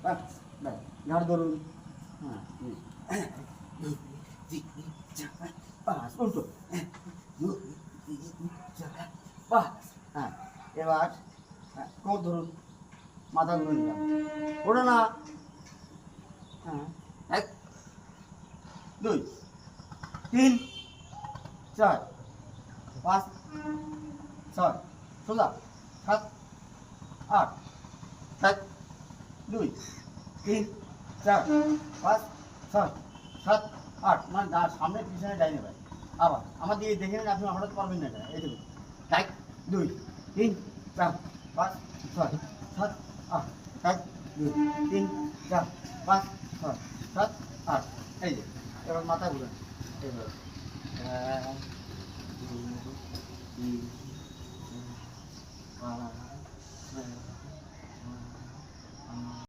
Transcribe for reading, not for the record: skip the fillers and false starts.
ঘাড় ধরুন। হ্যাঁ, 2 3 4 5 উল্টো 2 3 4 5। হ্যাঁ, এবার কোমর ধরুন, মাথা ঘুরে নিলাম, ওঠো না। হ্যাঁ, 1 2 3 4 5 6 সোজা 7 8 1 2 3 4 5 6 7 8 মানে সামনে পিছনে ডাইনে ভাই। আবার আমার দিকে দেখে নিন, আপনি হঠাৎ পারবেন না এটা। এই দেখুন 1 2 3 4 5 6 7 8 1 2 3 4 5 6 7 8। এই যে এবার মাথা ঘুরান, এবার 1 2 3 4 5 6